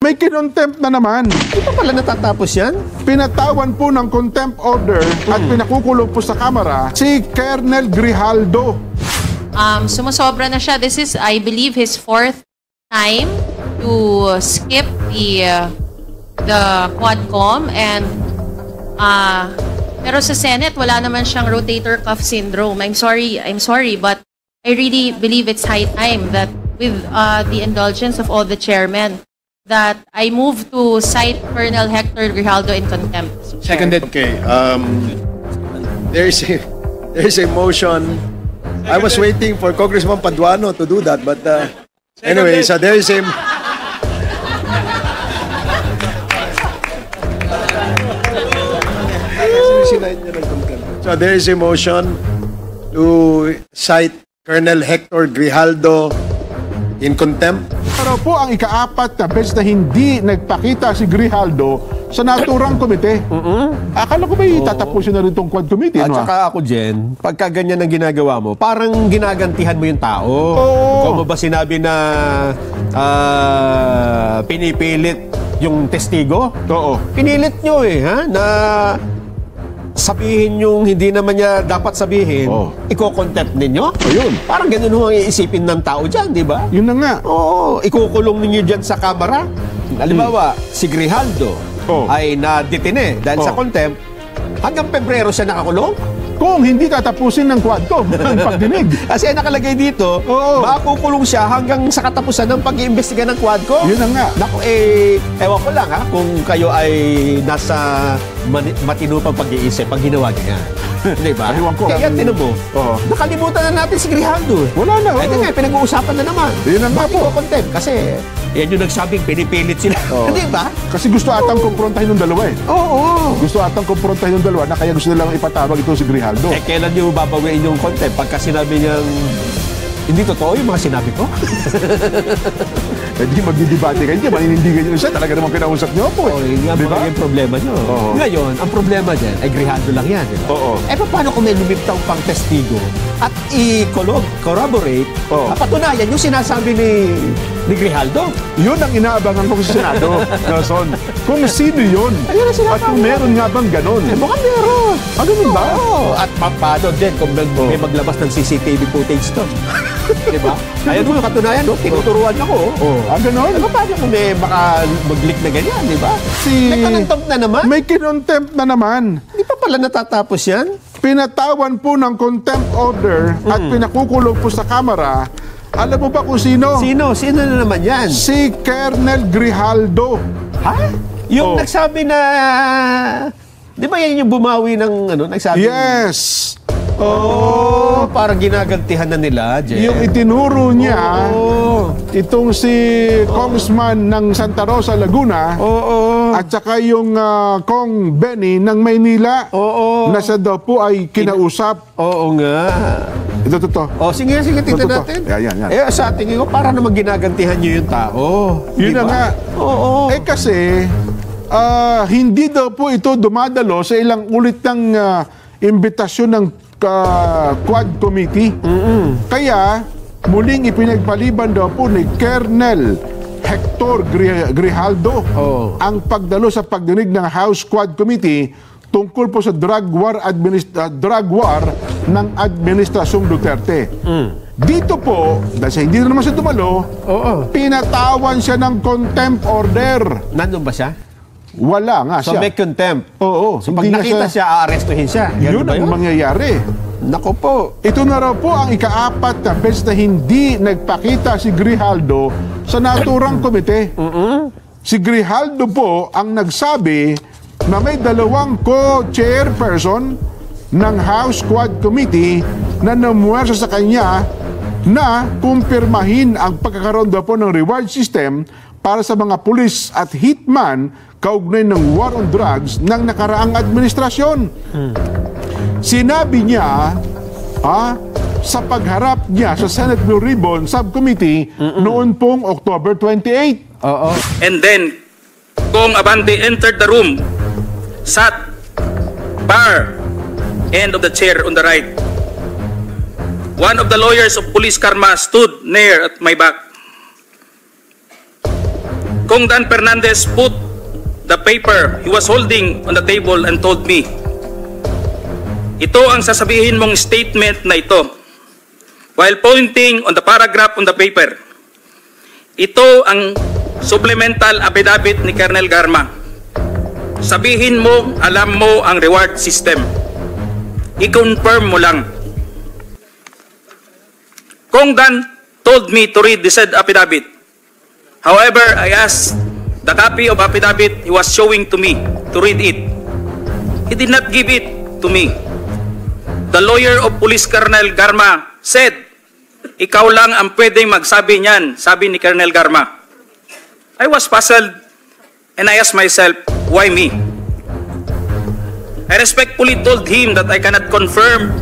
may kinontempt na naman. Di pa pala natatapos yan? Pinatawan po ng contempt order at pinakukulong po sa Kamara si Colonel Grijaldo. Sumusobra na siya. This is, I believe, his 4th time to skip the Quadcom and pero sa Senate wala naman siyang rotator cuff syndrome. I'm sorry, but I really believe it's high time that with the indulgence of all the chairmen that I move to cite Colonel Hector Grijaldo in contempt. Seconded. Okay. There's a motion. I was waiting for Congressman Paduano to do that, but anyway, so there is a. So there is a motion to cite Colonel Hector Grijaldo in contempt. Pero po ang ika-4 na beses na hindi nagpakita si Grijaldo sa naturang komite. Akala ko ba tatapusin na rin itong Quad Committee? At saka ako, Jen, pagka ganyan ang ginagawa mo, parang ginagantihan mo yung tao. Kung mo ba sinabi na pinipilit yung testigo? Oo. Pinilit nyo ha? Na sabihin yung hindi naman niya dapat sabihin, iko-contempt ninyo? Ayun. Parang ganun ho ang iisipin ng tao dyan, di ba? Yun na nga. Oo, ikukulong ninyo dyan sa Kamara. Halimbawa, si Grijaldo ay nadetine dahil sa contempt. Hanggang Pebrero siya nakakulong? Kung hindi tatapusin ng Quadcom ang pagdinig. Kasi nakalagay dito, makukulong siya hanggang sa katapusan ng pag-iimbestiga ng Quadcom. Yun na nga. Naku, ewan ko lang kung kayo ay nasa matino pang pag-iisip pag ginawa niya. Diba? Ewan ko. Kaya tinan mo, nakalimutan na natin si Grijaldo. Wala na. Ay, nga, pinag-uusapan na naman. Yun na nga po. Contempt kasi yan yung nagsabing pinipilit sila. Di ba? Kasi gusto atang kumprontahin ng dalawa Oo. Gusto atang kumprontahin ng dalawa na kaya gusto nilang ipatawag ito si Grijaldo. Kailan niyo babawiin yung contempt? Pagka sinabi niyang hindi totoo yung mga sinabi ko? Hindi magdidebate kayo, maninindigan niyo siya. Talaga naman kinausap niyo po. Yun nga diba? yung problema niyo. Ngayon, ang problema dyan ay Grijaldo lang yan. Diba? Paano kung may lumiptaw pang testigo at i-corroborate, patunayan yung sinasabi ni Grijaldo? Yun ang inaabangan ko sa Senado, Nelson. Kung sino yun? At kung meron nga bang ganon? Mukhang meron. Ganun ba? At paano din kung may maglabas ng CCTV footage to? Diba? Ayun mo, katunayan, tinuturuan ako. Ganon? Paano kung may mag-leak na ganyan, diba? May contempt na naman. May kinontempt na naman. Hindi pa pala natatapos yan? Pinatawan po ng contempt order at pinakukulong po sa Kamara. Alam mo ba kung sino? Sino? Sino na naman yan? Si Colonel Grijaldo. Ha? Yung nagsabi na... Di ba yan yung bumawi ng nagsabi? Yes! Parang ginagantihan na nila, Jen. Yung itinuro niya, itong si Congressman ng Santa Rosa, Laguna, at saka yung Kong Benny ng Maynila, na siya daw po ay kinausap. Oo nga. Ito. Sige, tingnan natin. Yan. Sa tingin ko, para naman ginagantihan nyo yung tao. Yun na nga. Kasi, hindi daw po ito dumadalo sa ilang ulit ng imbitasyon ng Quad Committee. Kaya, muling ipinagpaliban daw po ni Colonel Hector Grijaldo ang pagdalo sa pagdinig ng House Quad Committee tungkol po sa drug war ng Administrasyong Duterte. Dito po, dahil hindi na naman siya dumalo, pinatawan siya ng contempt order. Nandun ba siya? Wala nga siya. So may contempt. So pag nakita siya, aarestuhin siya. Yun ang mangyayari. Nako po. Ito na raw po ang ika-4 na beses na hindi nagpakita si Grijaldo sa naturang komite. Si Grijaldo po ang nagsabi na may dalawang co-chairperson ng House Quad Committee na namuwersa sa kanya na kumpirmahin ang pagkakaroon daw po ng reward system para sa mga pulis at hitman kaugnay ng war on drugs ng nakaraang administrasyon. Sinabi niya sa pagharap niya sa Senate Blue Ribbon Subcommittee noon pong October 28. And then, Kong Abante entered the room, sat, bar, end of the chair on the right. One of the lawyers of Police Karma stood near at my back. Kong Dan Fernandez put the paper he was holding on the table and told me, ito ang sasabihin mong statement na ito. While pointing on the paragraph on the paper, ito ang supplemental affidavit ni Colonel Garma. Sabihin mo, alam mo ang reward system. I-confirm mo lang. Kong Dan told me to read the said affidavit. However, I asked the copy of affidavit he was showing to me to read it. He did not give it to me. The lawyer of Police Colonel Garma said, ikaw lang ang pwedeng magsabi niyan, sabi ni Colonel Garma. I was puzzled and I asked myself, why me? I respectfully told him that I cannot confirm.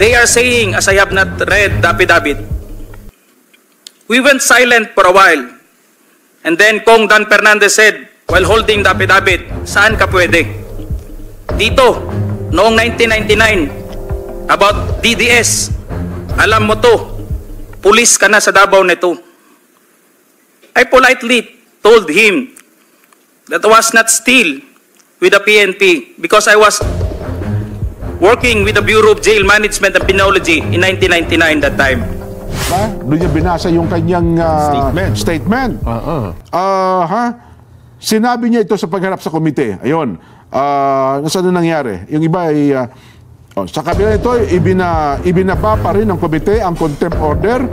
They are saying as I have not read the affidavit. We went silent for a while. And then Kong Dan Fernandez said, while holding the affidavit, saan ka pwede? Dito, noong 1999, about DDS, alam mo to, pulis ka na sa Davao nito. I politely told him that I was not still with the PNP because I was working with the Bureau of Jail Management and Penology in 1999 that time. Doon niya binasa yung kanyang statement. Sinabi niya ito sa pagharap sa komite. Ayun. Nasaan na nangyari? Yung iba ay... sa kabila ito, ibinaba pa rin ng komite ang contempt order.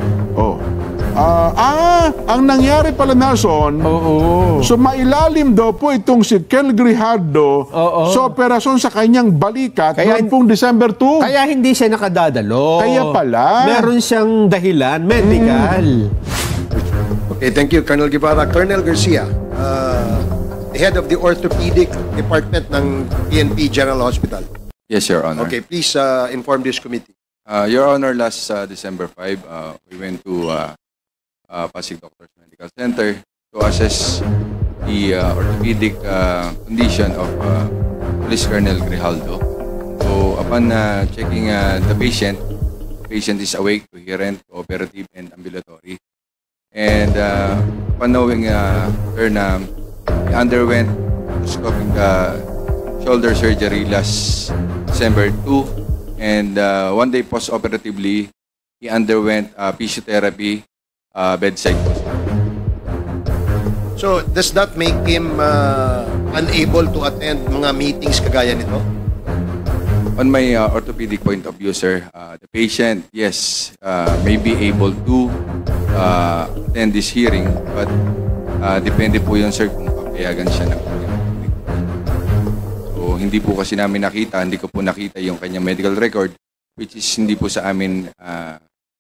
Ang nangyari pala, Nelson, so mailalim daw po itong si Kel Grijaldo sa operasyon sa kanyang balikat noong pong December 2. Kaya hindi siya nakadadalo. Kaya pala. Meron siyang dahilan, medical. Okay, thank you, Colonel Guevara. Colonel Garcia, the head of the orthopedic department ng PNP General Hospital. Yes, Your Honor. Okay, please inform this committee. Your Honor, last December 5, we went to Pasig Doctors Medical Center to assess the orthopedic condition of Police Colonel Grijaldo. So, upon checking the patient is awake, coherent, cooperative, and ambulatory. And upon knowing her na he underwent endoscopic shoulder surgery last December 2, and one day post-operatively, he underwent physiotherapy bedside. So, does that make him unable to attend mga meetings kagaya nito? On my orthopedic point of view, sir, the patient, yes, may be able to attend this hearing, but depende po yun, sir, kung papayagan siya ng kanyang So, hindi po kasi namin nakita, hindi ko po nakita yung kanyang medical record, which is hindi po sa amin,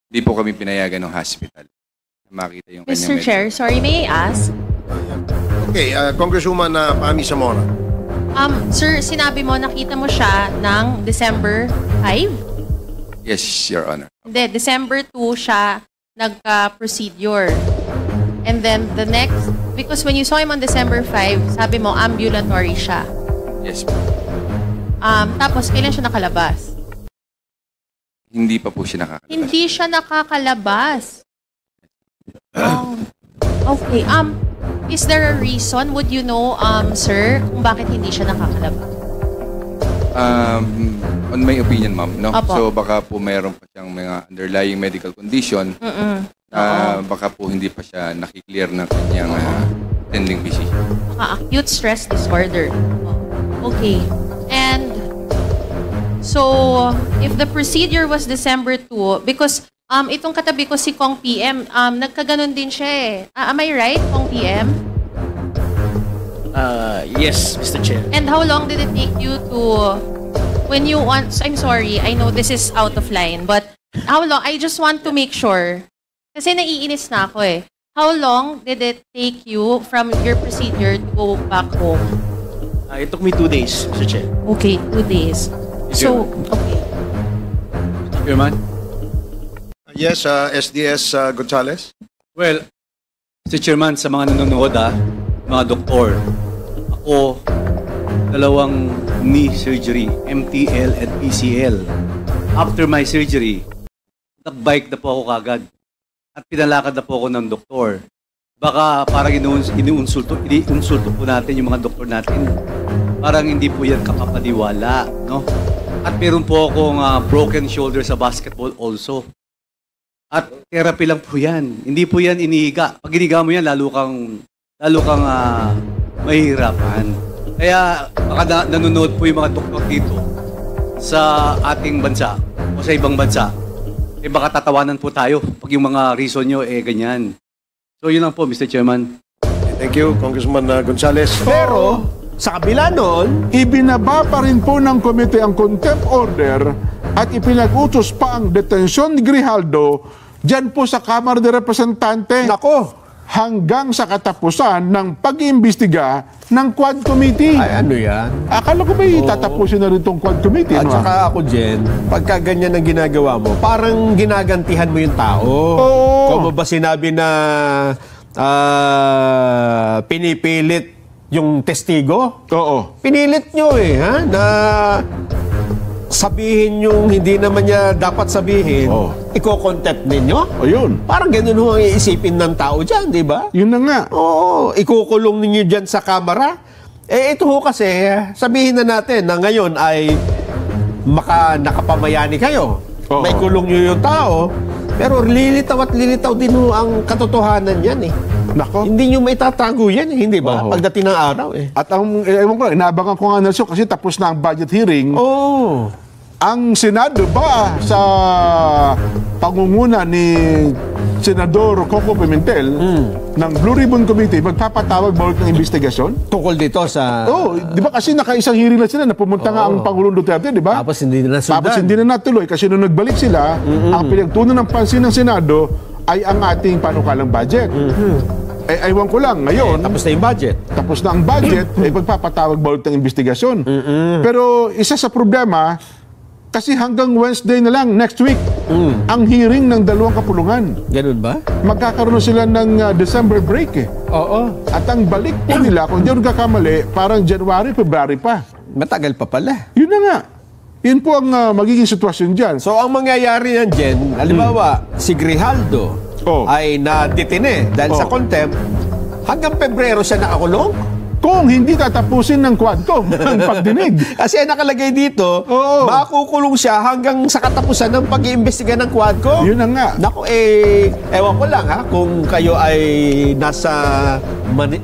hindi po kami pinayagan ng hospital. Makita yung kanyang Mr. Chair, sorry, may I ask? Okay, Congresswoman Pami Zamora. Sir, sinabi mo, nakita mo siya ng December 5? Yes, Your Honor. Hindi, December 2 siya nagka-procedure. And then the next, because when you saw him on December 5, sabi mo, ambulatory siya. Yes, po. Tapos, kailan siya nakalabas? Hindi pa po siya nakakalabas. Hindi siya nakakalabas. Oh. Okay. Is there a reason? Would you know, sir, kung bakit hindi siya nakakalabas? On my opinion, ma'am, no? Opo. So baka po mayroon pa siyang mga underlying medical condition. Baka po hindi pa siya nakiklear ng kanyang attending physician. Acute stress disorder. Okay. And so, if the procedure was December 2, because itong katabi ko si Kong PM, nagkaganon din siya eh. Am I right, Kong PM? Yes, Mr. Chair. And how long did it take you to, when you want, I'm sorry, I know this is out of line, but how long, I just want to make sure, kasi naiinis na ako eh. How long did it take you from your procedure to go back home? It took me 2 days, Mr. Chair. Okay, 2 days. So, okay. Chairman? Yes, SDS Gonzales. Well, Mr. Chairman, sa mga nanonood mga doktor, ako, 2 knee surgery, MTL at PCL. After my surgery, nagbike na po ako kagad at pinalakad na po ako ng doktor. baka parang iniinsulto po natin yung mga doktor natin. Parang hindi po yan kapapaniwala, no? At meron po akong broken shoulder sa basketball also. At therapy lang po yan. Hindi po yan inihiga. Pag inihiga mo yan, lalo kang mahihirapan. Kaya baka nanonood po yung mga doktor dito sa ating bansa o sa ibang bansa. Eh baka tatawanan po tayo pag yung mga reason nyo ganyan. So yun lang po, Mr. Chairman. Thank you, Congressman Gonzales. Pero, sa kabila nun, Ibinaba pa rin po ng komite ang contempt order at ipinag-utos pa ang detensyon ni Grijaldo dyan po sa Kamara de Representante. nako, Hanggang sa katapusan ng pag-iimbestiga ng Quad Committee. ay ano yan? Akala ko ba tatapusin na rin itong Quad Committee? At ano? saka ako, Jen, pagka ganyan ang ginagawa mo, parang ginagantihan mo yung tao. Oo. Kung mo ba sinabi na pinipilit yung testigo? Oo. Pinilit nyo ha? Na sabihin yung hindi naman niya dapat sabihin, iko-contempt ninyo? Ayun. Parang ganun ho ang iisipin ng tao dyan, di ba? Yun na nga. Oo, ikukulong ninyo dyan sa kamera. Ito ho kasi, sabihin na natin na ngayon ay nakapamayani kayo. Oo. May kulong nyo yung tao, pero lilitaw at lilitaw din ho ang katotohanan yan eh. Nako. Hindi nyo may tatago yan eh, hindi ba? Oo. Pagdating ng araw eh. At ang, ewan ko, inaabangan ko nga Nelson kasi tapos na ang budget hearing. Oo. Ang Senado ba sa pangunguna ni Senador Coco Pimentel ng Blue Ribbon Committee magpapatawag bawat ng investigasyon? Tukol dito sa... Di ba kasi nakaisang hearing na sila na pumunta nga ang Pangulong Duterte, di ba? Tapos hindi na nasundan. Tapos hindi na natuloy kasi nung nagbalik sila, ang pinagtunan ng pansin ng Senado ay ang ating panukalang budget. Aywan ko lang, ngayon, Tapos na yung budget. tapos na ang budget, magpapatawag bawat ng investigasyon. Pero isa sa problema, kasi hanggang Wednesday na lang, next week, ang hearing ng dalawang kapulungan. Ganun ba? Magkakaroon sila ng December break eh. Oo. At ang balik po nila, kung di ako nagkakamali, parang January, February pa. Matagal pa pala. Yun na nga. Yun po ang magiging sitwasyon dyan. So, ang mangyayari yan, Jen, halimbawa, si Grijaldo ay nadetine dahil sa contempt, hanggang Pebrero siya nakakulong. Kung hindi tatapusin ng Quadcom ang pagdinig. Kasi ang nakalagay dito, makukulong siya hanggang sa katapusan ng pag-iimbestiga ng Quadcom. Yun na nga. Naku, ewan ko lang ha, kung kayo ay nasa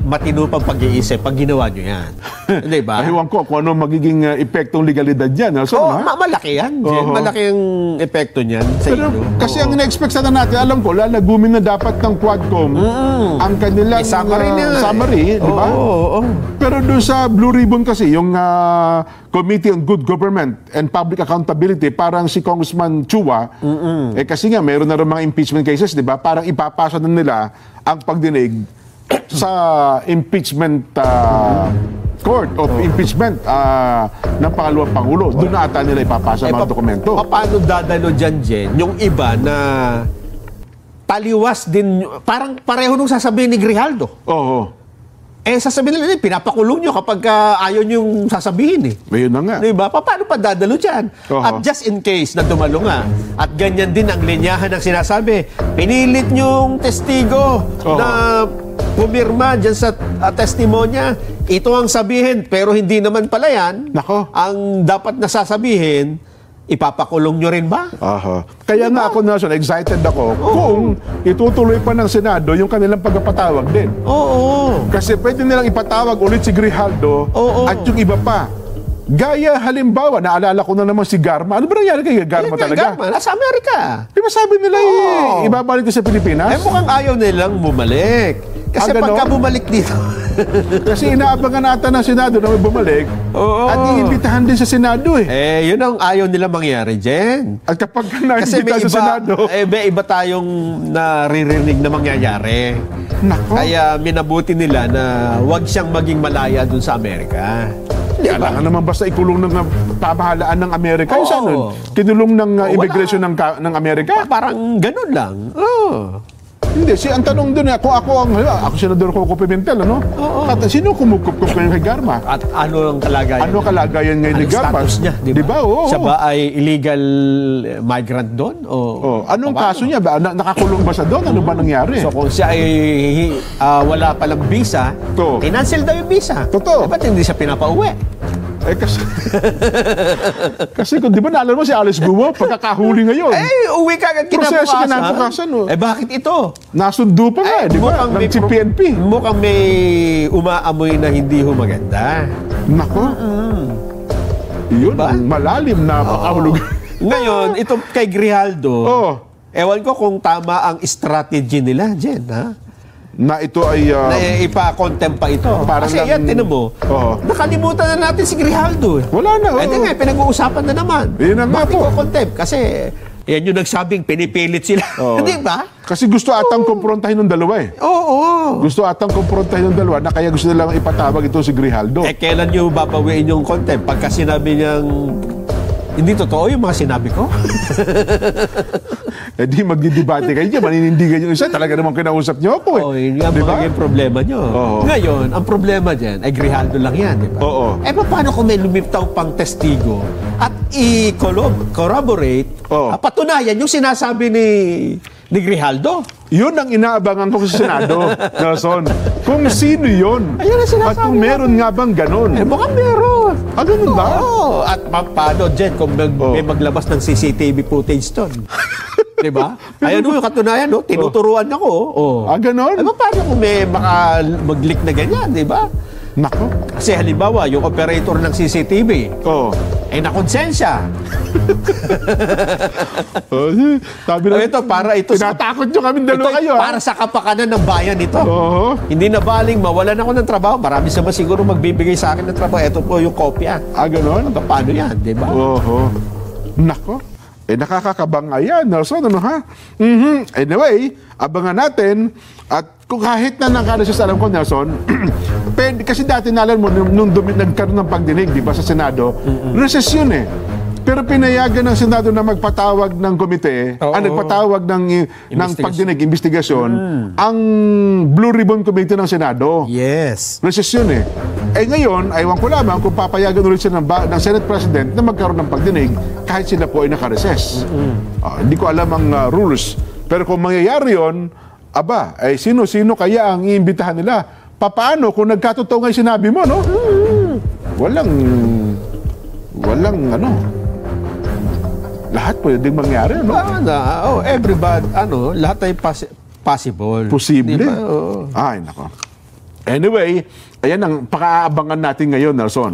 matino pang pag-iisip pag ginawa nyo yan. Hindi ba? Ewan ko kung ano magiging epektong legalidad dyan. Also, malaki yan, Jen. Malaki ang epekto niyan sa pero inyo. kasi ang ina-expect sana natin, alam ko, lalagumin na dapat ng Quadcom ang kanilang summary, di ba? Oo. Pero doon sa Blue Ribbon kasi, yung Committee on Good Government and Public Accountability, parang si Congressman Chua, kasi nga, mayroon na rin mga impeachment cases, di ba? Parang ipapasa na nila ang pagdinig sa impeachment court of impeachment ng pangalawang Pangulo. Doon na ata nila ipapasa mga dokumento. Paano dadalo dyan, Jen? Yung iba na taliwas din, parang pareho nung sasabihin ni Grijaldo. Oo. Sasabihin nila, pinapakulong nyo kapag ayaw nyo yung sasabihin eh. Ayun na nga. Diba? Paano pa dadalo dyan? At just in case na dumalo nga, at ganyan din ang linyahan ng sinasabi, pinilit nyong testigo na pumirma dyan sa testimonya, ito ang sabihin, pero hindi naman pala yan. Nako. Ang dapat nasasabihin, ipapakulong nyo rin ba? Aha. Kaya nga ako, Nelson, excited ako kung itutuloy pa ng Senado yung kanilang pagpapatawag din. Oo. Kasi pwede nilang ipatawag ulit si Grijaldo at yung iba pa. Gaya halimbawa, naalala ko na naman si Garma. Ano ba nangyari kay Garma talaga? Garma, nasa Amerika. Di ba sabi nila ibabalik ko sa Pilipinas? Mukhang ayaw nilang bumalik. Kasi pagka bumalik dito. Kasi inaabangan ata ng Senado na may bumalik. At iimbitahan din sa Senado yun ang ayaw nila mangyari, Jen. At kapag naimbita sa Senado... may iba tayong naririnig na mangyayari. Nako. Kaya minabuti nila na huwag siyang maging malaya dun sa Amerika. Kailangan naman basta ikulong ng pamahalaan ng Amerika. Yung saan? Kinulong ng immigration ng Amerika? Parang ganun lang. Hindi, ang tanong doon, ako Senador Coco Pimentel, ano? Oo. At sino kumukup-kup ngayon kay Garma? At ano ang kalagayan? Ano kalagayan ngayon ni Anong Garma? status niya, di ba? Oo. Siya ba ay illegal migrant doon? Anong kaso niya? Nakakulong ba siya doon? Ano ba nangyari? So kung siya ay wala palang visa, i-cancel daw yung visa. Totoo. Ba't hindi siya pinapauwi? Kasi kung di ba naalala mo si Alice Guo, pagkakahuli ngayon. Uwi ka agad Proseso kinabukasan. Bakit ito? Nasundo pa nga, di ba? Ng PNP. Mukhang may umaamoy na hindi humaganda. Nako. Yun, Diba? malalim na pakahulugan. Ngayon, ito kay Grijaldo, ewan ko kung tama ang strategy nila, Jen, ha? Na ito ay... na ipa-contempt pa ito. Parang Kasi yan, tinan mo, nakalimutan na natin si Grijaldo. Wala na. Hindi nga, pinag-uusapan na naman. Yun na nga Bakit po. i-contempt? Kasi yan yung nagsabing pinipilit sila. Hindi ba? Kasi gusto atang kumprontahin ng dalawa eh. Oo. Gusto atang kumprontahin ng dalawa na kaya gusto nilang ipatawag ito si Grijaldo. Kailan nyo babawiin yung contempt? Pagka sinabi niyang hindi totoo yung mga sinabi ko? Di magdidebate kayo dyan, maninindigan yung isa. Talaga naman kinausap niyo ako eh. Yun nga magiging problema nyo. Ngayon, ang problema dyan ay Grijaldo lang yan, di ba? Paano kung may lumiptaw pang testigo at i-corroborate, patunayan yung sinasabi ni Grijaldo? Yun ang inaabangan ko sa Senado, Nelson. Kung sino yun? Ayun ang sinasabi. At kung meron nga bang ganon? Mukhang meron. Ganun ba? Oo. At paano, Jen, kung may maglabas ng CCTV footage doon? Diba? Ayan yung katunayan, tinuturuan ako. Ganon? Paano kung may mag-leak na ganyan, di ba? Nako. Kasi halimbawa, yung operator ng CCTV, ay nakonsensya. Sabi lang, ito, para ito tinatakot nyo kami dalawa kayo. Para sa kapakanan ng bayan ito. Hindi na baling mawalan ako ng trabaho. Marami sa ba siguro magbibigay sa akin ng trabaho. Ito po yung kopya. Ganon? Paano yan, di ba? Nako. Nakakakabanga yan, Nelson, ano ha? Anyway, abangan natin. At kung kahit na nangkarasis, alam ko, Nelson, kasi dati nalan mo, nung nagkaroon ng pagdinig, di ba, sa Senado, recess yun eh. Pero pinayagan ng Senado na magpatawag ng komite, nagpatawag ng pagdinig, investigasyon, ang Blue Ribbon Committee ng Senado. Yes. Recess yun eh. Ngayon, aywan ko lamang kung papayagan ulit siya ng Senate President na magkaroon ng pagdinig kahit sila po ay nakareses. Hindi ko alam ang rules. Pero kung mangyayari yun, sino-sino kaya ang iimbitahan nila? Paano kung nagkatotoo nga yung sinabi mo, no? Walang lahat pwedeng mangyari, no? Everybody, lahat ay possible. Posible? Diba? Ay, nako. Anyway, ayan ang pakaabangan natin ngayon, Nelson.